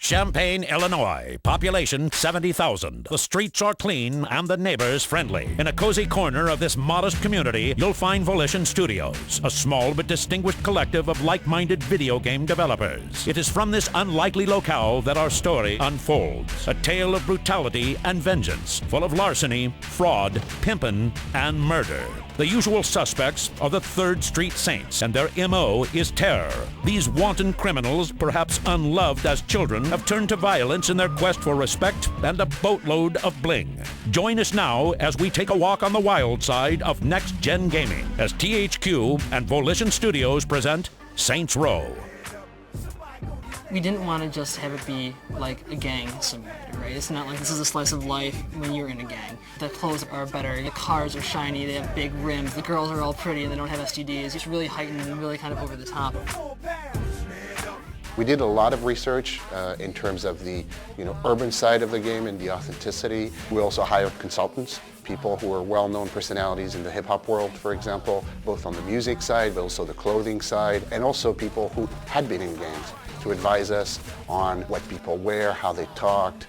Champaign, Illinois. Population 70,000. The streets are clean and the neighbors friendly. In a cozy corner of this modest community, you'll find Volition Studios, a small but distinguished collective of like-minded video game developers. It is from this unlikely locale that our story unfolds. A tale of brutality and vengeance, full of larceny, fraud, pimpin', and murder. The usual suspects are the 3rd Street Saints, and their M.O. is terror. These wanton criminals, perhaps unloved as children, have turned to violence in their quest for respect and a boatload of bling. Join us now as we take a walk on the wild side of next-gen gaming as THQ and Volition Studios present Saints Row. We didn't want to just have it be like a gang simulator, right? It's not like this is a slice of life when you're in a gang. The clothes are better, the cars are shiny, they have big rims, the girls are all pretty and they don't have STDs. It's really heightened and really kind of over the top. We did a lot of research in terms of the urban side of the game and the authenticity. We also hired consultants, people who are well-known personalities in the hip-hop world, for example, both on the music side, but also the clothing side, and also people who had been in games to advise us on what people wear, how they talked.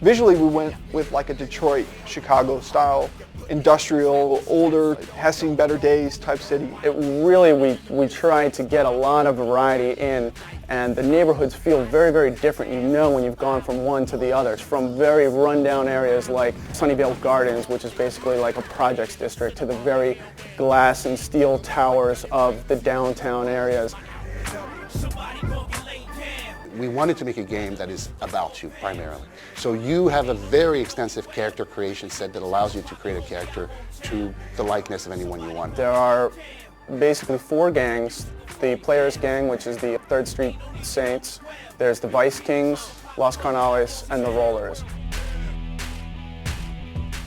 Visually, we went with like a Detroit, Chicago style, industrial, older, has seen better days type city. We tried to get a lot of variety in, and the neighborhoods feel very, very different. You know when you've gone from one to the others, from very rundown areas like Sunnyvale Gardens, which is basically like a projects district, to the very glass and steel towers of the downtown areas. We wanted to make a game that is about you, primarily. So you have a very extensive character creation set that allows you to create a character to the likeness of anyone you want. There are basically 4 gangs. The Players Gang, which is the 3rd Street Saints. There's the Vice Kings, Los Carnales, and the Rollers.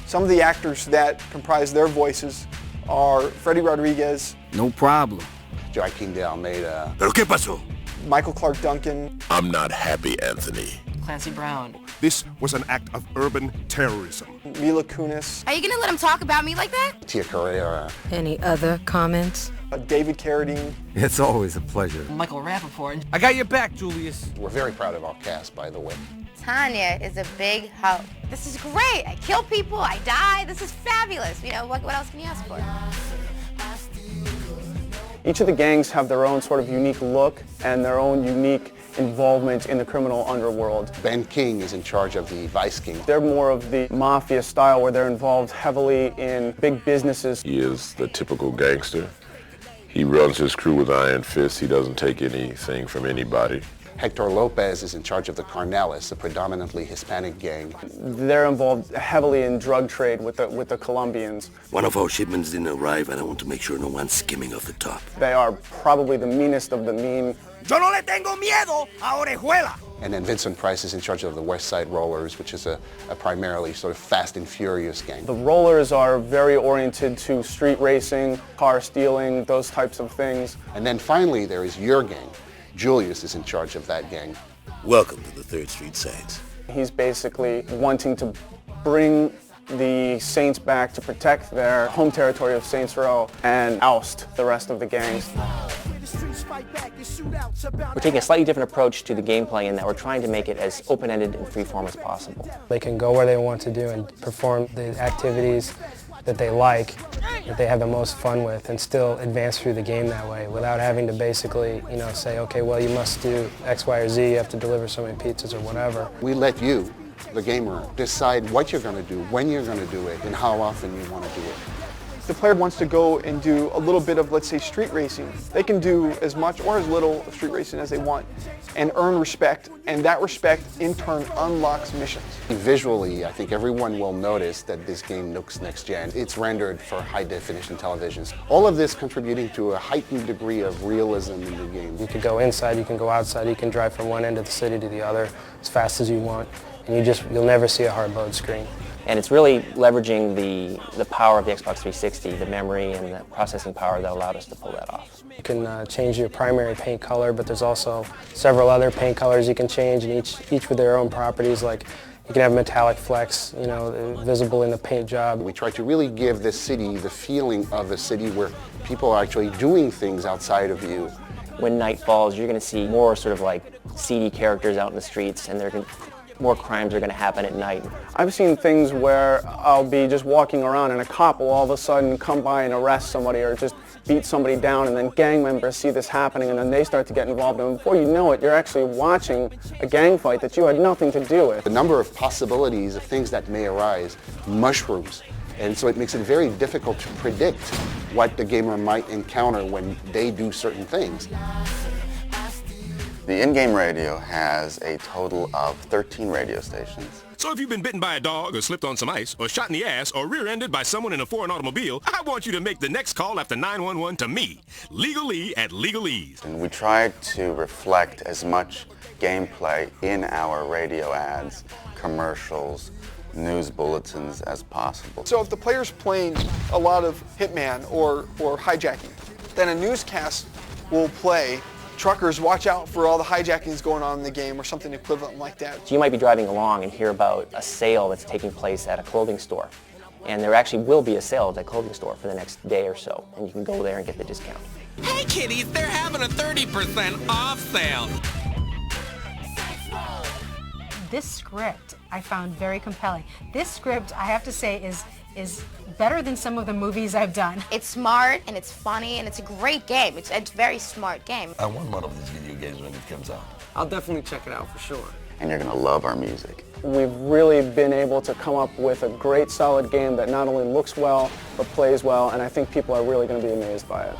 Some of the actors that comprise their voices are Freddie Rodriguez. No problem. Joaquin de Almeida. ¿Pero qué pasó? Michael Clark Duncan. I'm not happy, Anthony. Clancy Brown. This was an act of urban terrorism. Mila Kunis. Are you gonna let him talk about me like that? Tia Carrera. Any other comments? David Carradine. It's always a pleasure. Michael Rappaport. I got your back, Julius. We're very proud of our cast, by the way. Tanya is a big help. This is great. I kill people, I die. This is fabulous. What else can you ask for? Each of the gangs have their own sort of unique look and their own unique involvement in the criminal underworld. Ben King is in charge of the Vice King. They're more of the mafia style where they're involved heavily in big businesses. He is the typical gangster. He runs his crew with iron fists. He doesn't take anything from anybody. Hector Lopez is in charge of the Carnales, a predominantly Hispanic gang. They're involved heavily in drug trade with the Colombians. One of our shipments didn't arrive, and I want to make sure no one's skimming off the top. They are probably the meanest of the mean. Yo no le tengo miedo a Orejuela. And then Vincent Price is in charge of the West Side Rollers, which is a primarily sort of fast and furious gang. The Rollers are very oriented to street racing, car stealing, those types of things. And then finally there is your gang. Julius is in charge of that gang. Welcome to the 3rd Street Saints. He's basically wanting to bring the Saints back to protect their home territory of Saints Row and oust the rest of the gangs. We're taking a slightly different approach to the gameplay in that we're trying to make it as open-ended and free-form as possible. They can go where they want to do and perform the activities that they like, that they have the most fun with, and still advance through the game that way without having to basically, say, okay, well, you must do X, Y, or Z, you have to deliver so many pizzas or whatever. We let you, the gamer, decide what you're going to do, when you're going to do it, and how often you want to do it. The player wants to go and do a little bit of, let's say, street racing. They can do as much or as little of street racing as they want and earn respect, and that respect in turn unlocks missions. Visually, I think everyone will notice that this game looks next gen. It's rendered for high definition televisions. All of this contributing to a heightened degree of realism in the game. You can go inside, you can go outside, you can drive from one end of the city to the other as fast as you want, and you'll never see a hard load screen. And it's really leveraging the power of the Xbox 360, the memory and the processing power that allowed us to pull that off. You can change your primary paint color, but there's also several other paint colors you can change, and each with their own properties. Like you can have metallic flecks, visible in the paint job. We try to really give this city the feeling of a city where people are actually doing things outside of you when night falls, you're going to see more sort of like seedy characters out in the streets, and more crimes are going to happen at night. I've seen things where I'll be just walking around and a cop will all of a sudden come by and arrest somebody or just beat somebody down, and then gang members see this happening and then they start to get involved, and before you know it, you're actually watching a gang fight that you had nothing to do with. The number of possibilities of things that may arise mushrooms, and so it makes it very difficult to predict what the gamer might encounter when they do certain things. The in-game radio has a total of 13 radio stations. So if you've been bitten by a dog or slipped on some ice or shot in the ass or rear-ended by someone in a foreign automobile, I want you to make the next call after 911 to me, Legal Lee at Legalese. And we try to reflect as much gameplay in our radio ads, commercials, news bulletins as possible. So if the player's playing a lot of Hitman or hijacking, then a newscast will play, truckers, watch out for all the hijackings going on in the game, or something equivalent like that. So you might be driving along and hear about a sale that's taking place at a clothing store. And there actually will be a sale at that clothing store for the next day or so, and you can go there and get the discount. Hey kiddies, they're having a 30% off sale. This script I found very compelling. This script, I have to say, is better than some of the movies I've done. It's smart and it's funny and it's a great game. It's a very smart game. I want one of these video games when it comes out. I'll definitely check it out for sure. And you're going to love our music. We've really been able to come up with a great solid game that not only looks well, but plays well, and I think people are really going to be amazed by it.